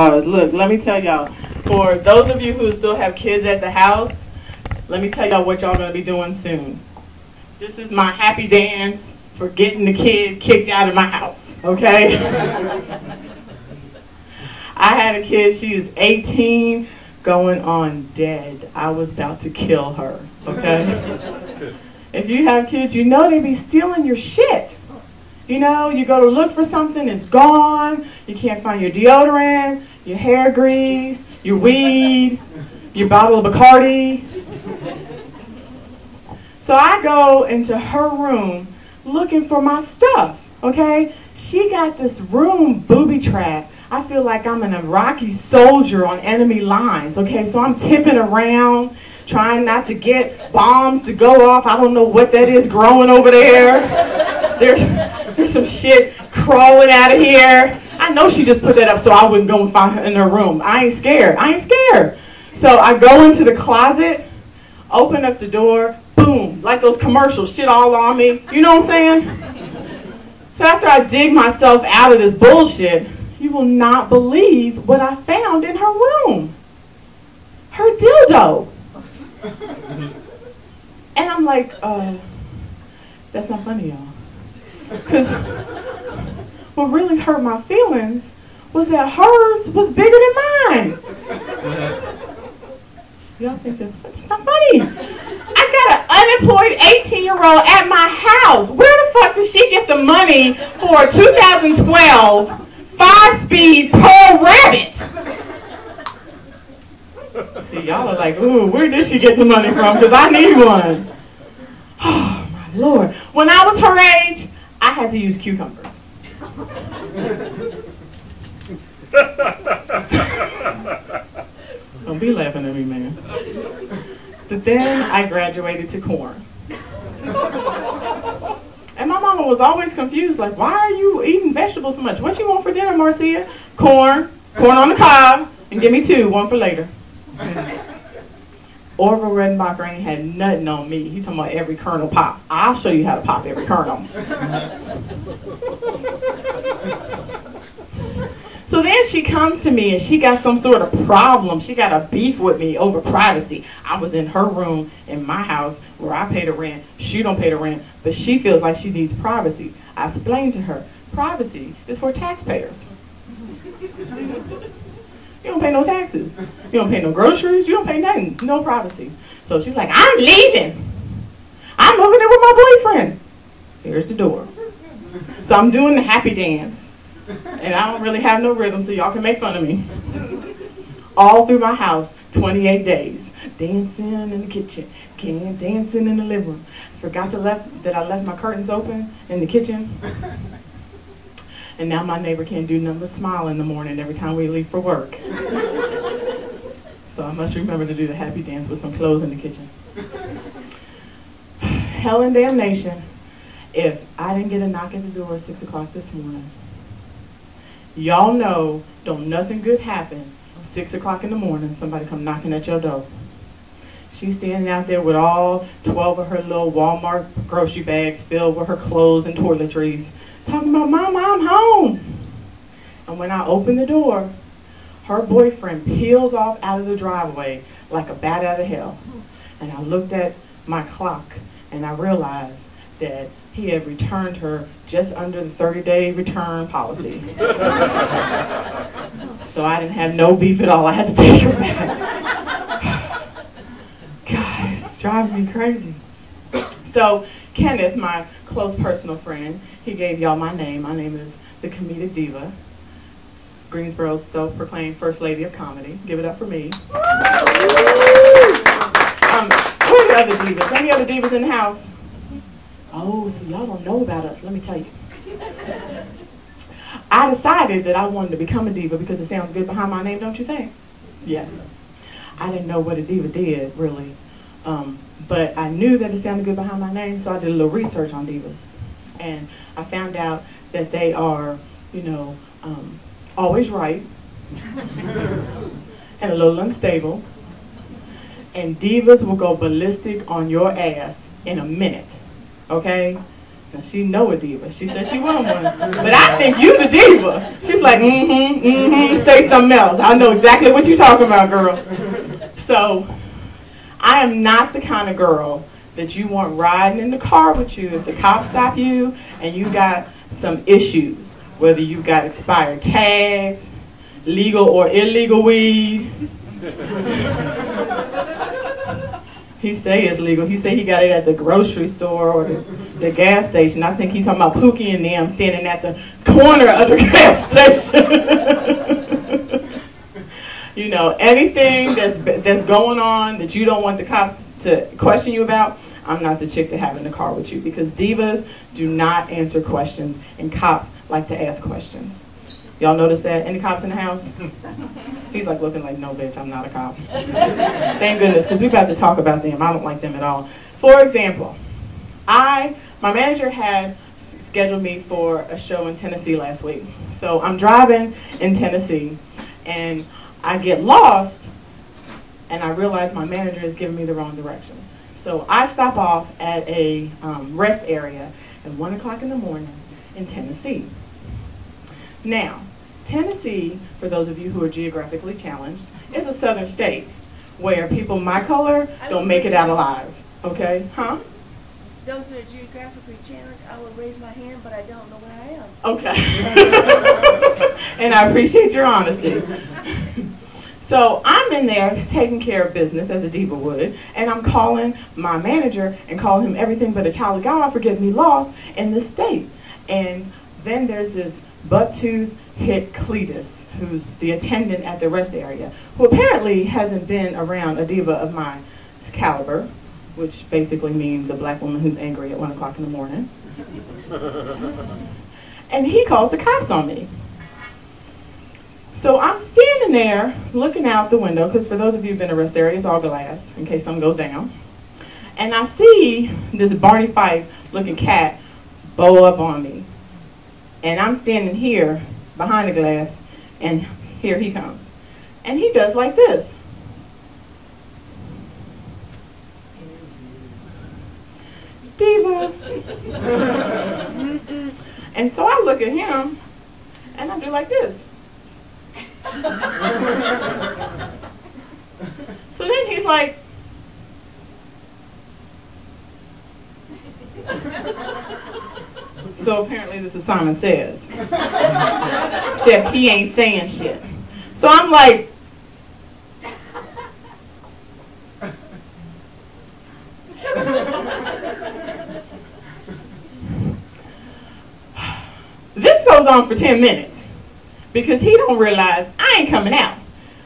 Look, let me tell y'all, for those of you who still have kids at the house, let me tell y'all what y'all going to be doing soon. This is my happy dance for getting the kid kicked out of my house, okay? I had a kid, she is 18, going on dead. I was about to kill her, okay? If you have kids, you know they be stealing your shit. You know, you go to look for something, it's gone. You can't find your deodorant, your hair grease, your weed, your bottle of Bacardi. So I go into her room looking for my stuff, okay? She got this room booby-trapped. I feel like I'm an Iraqi soldier on enemy lines, okay? So I'm tipping around, trying not to get bombs to go off. I don't know what that is growing over there. There's some shit crawling out of here. I know she just put that up so I wouldn't go and find her in her room. I ain't scared. So I go into the closet, open up the door, boom, like those commercials, shit all on me. You know what I'm saying? So after I dig myself out of this bullshit, you will not believe what I found in her room. Her dildo. And I'm like, that's not funny, y'all. Because what really hurt my feelings was that hers was bigger than mine. Y'all think that's not funny? I got an unemployed 18-year-old at my house. Where the fuck did she get the money for a 2012 5-speed Pearl Rabbit? See, y'all are like, ooh, where did she get the money from? Because I need one. Oh, my Lord. When I was her age, I had to use cucumbers. Don't be laughing at me, man. But then I graduated to corn. And my mama was always confused, like, why are you eating vegetables so much? What you want for dinner, Marcia? Corn on the cob, and give me 2, one for later. Orville Redenbacher ain't had nothing on me. He talking about every kernel pop. I'll show you how to pop every kernel. So then she comes to me and she got some sort of problem. She got a beef with me over privacy. I was in her room in my house where I pay the rent. She don't pay the rent, but she feels like she needs privacy. I explained to her, privacy is for taxpayers. You don't pay no taxes. You don't pay no groceries. You don't pay nothing. No privacy. So she's like, I'm leaving. I'm moving in with my boyfriend. Here's the door. So I'm doing the happy dance. And I don't really have no rhythm, so y'all can make fun of me. All through my house, 28 days. Dancing in the kitchen. Dancing in the living room. Forgot that I left my curtains open in the kitchen. And now my neighbor can't do nothing but smile in the morning every time we leave for work. So I must remember to do the happy dance with some clothes in the kitchen. Hell and damnation if I didn't get a knock at the door at 6 o'clock this morning. Y'all know don't nothing good happen. 6 o'clock in the morning, somebody come knocking at your door. She's standing out there with all 12 of her little Walmart grocery bags filled with her clothes and toiletries. Talking about, Mama, I'm home. And when I open the door, her boyfriend peels off out of the driveway like a bat out of hell. And I looked at my clock and I realized that he had returned her just under the 30-day return policy. So I didn't have no beef at all. I had to take her back. God, it's driving me crazy. So Kenneth, my close personal friend, he gave y'all my name. My name is the Comedic Diva, Greensboro's self-proclaimed First Lady of Comedy. Give it up for me. Where are the other divas? Any other divas in the house? Oh, so y'all don't know about us. Let me tell you. I decided that I wanted to become a diva because it sounds good behind my name, don't you think? Yeah. I didn't know what a diva did, really. But I knew that it sounded good behind my name, so I did a little research on divas. And I found out that they are, you know, always right, and a little unstable. And divas will go ballistic on your ass in a minute, okay? Now, she know a diva. She said she want one. But I think you the diva. She's like, say something else. I know exactly what you're talking about, girl. So, I am not the kind of girl that you want riding in the car with you if the cops stop you and you got some issues. Whether you got expired tags, legal or illegal weed. He say it's legal. He say he got it at the grocery store or the gas station. I think he's talking about Pookie and them standing at the corner of the gas station. You know, anything that's going on that you don't want the cops to question you about, I'm not the chick to have in the car with you, because divas do not answer questions and cops like to ask questions. Y'all notice that? Any cops in the house? He's like looking like, no, bitch, I'm not a cop. Thank goodness, because we've got to talk about them. I don't like them at all. For example, my manager had scheduled me for a show in Tennessee last week. So I'm driving in Tennessee, and I get lost, and I realize my manager is giving me the wrong directions. So I stop off at a rest area at 1 o'clock in the morning in Tennessee. Now, Tennessee, for those of you who are geographically challenged, is a southern state where people my color don't make it out alive. Okay? Huh? Those who are geographically challenged, I will raise my hand, but I don't know where I am. Okay. And I appreciate your honesty. So I'm in there taking care of business as a diva would, and I'm calling my manager and calling him everything but a child of God for getting me lost in this state. And then there's this buck-tooth hit Cletus, who's the attendant at the rest area, who apparently hasn't been around a diva of my caliber, which basically means a black woman who's angry at 1 o'clock in the morning. And he calls the cops on me. So I'm standing there looking out the window, because for those of you who've been to rest area, it's all glass in case something goes down. And I see this Barney Fife looking cat bow up on me. And I'm standing here behind the glass, and here he comes. And he does like this. Diva. And so I look at him, and I do like this. So then he's like, so apparently this is Simon Says. Except he ain't saying shit. So I'm like, this goes on for 10 minutes. Because he don't realize I ain't coming out.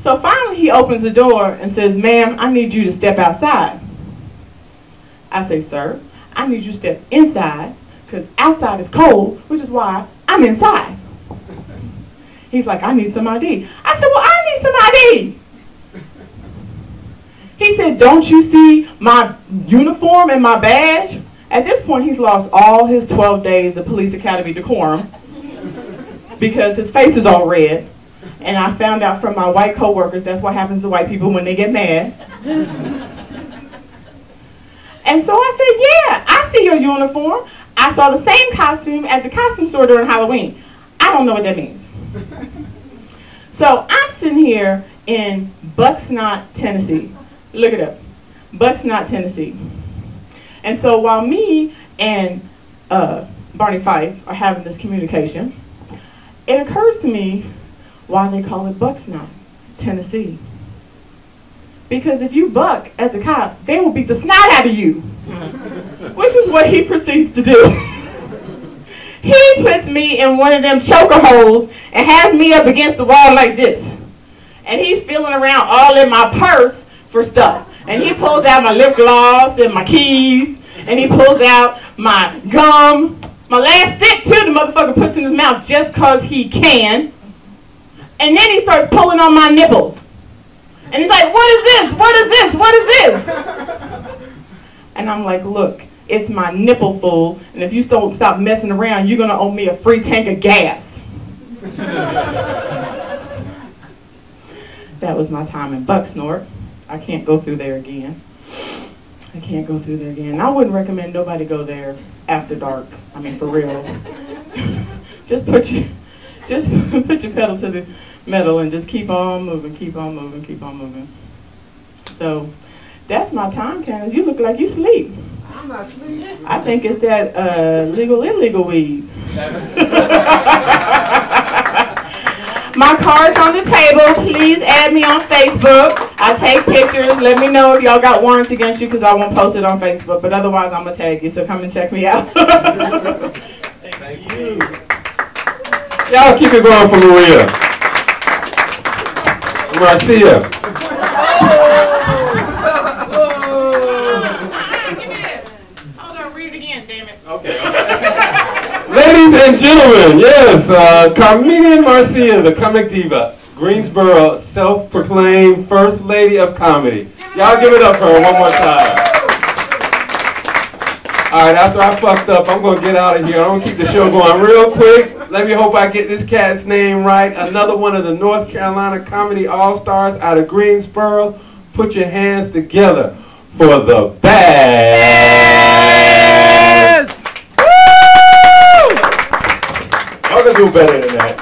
So finally he opens the door and says, ma'am, I need you to step outside. I say, sir, I need you to step inside, because outside is cold, which is why I'm inside. He's like, I need some ID. I said, well, I need some ID. He said, don't you see my uniform and my badge? At this point, he's lost all his 12 days of police academy decorum, because his face is all red. And I found out from my white coworkers that's what happens to white people when they get mad. And so I said, yeah, I see your uniform. I saw the same costume at the costume store during Halloween. I don't know what that means. So I'm sitting here in Bucksnot, Tennessee. Look it up. Bucksnot, Tennessee. And so while me and Barney Fife are having this communication, it occurs to me why they call it Bucksnot, Tennessee. Because if you buck at the cops, they will beat the snot out of you. Which is what he proceeds to do. He puts me in one of them choker holes and has me up against the wall like this. And he's feeling around all in my purse for stuff. And he pulls out my lip gloss and my keys. And he pulls out my gum. My last stick too, the motherfucker puts in his mouth just because he can. And then he starts pulling on my nipples. And he's like, what is this? What is this? What is this? And I'm like, look, it's my nipple, fool. And if you don't stop messing around, you're going to owe me a free tank of gas. That was my time in Bucksnort. I can't go through there again. I can't go through there again. I wouldn't recommend nobody go there after dark. I mean, for real. just put your pedal to the metal and just keep on moving, keep on moving, keep on moving. So that's my time, Candace. You look like you sleep. I'm not sleeping. I think it's that legal, illegal weed. My card's on the table. Please add me on Facebook. I take pictures. Let me know if y'all got warrants against you because I won't post it on Facebook. But otherwise, I'm going to tag you. So come and check me out. Thank you. Y'all keep it going for Maria. Marcia. Okay. Ladies and gentlemen, yes, comedian Marcia, the comic diva, Greensboro, self-proclaimed first lady of comedy. Y'all give it up for her one more time. All right, after I fucked up, I'm going to get out of here. I'm going to keep the show going real quick. Let me hope I get this cat's name right. Another one of the North Carolina Comedy All-Stars out of Greensboro. Put your hands together for the bad. Y'all can do better than that.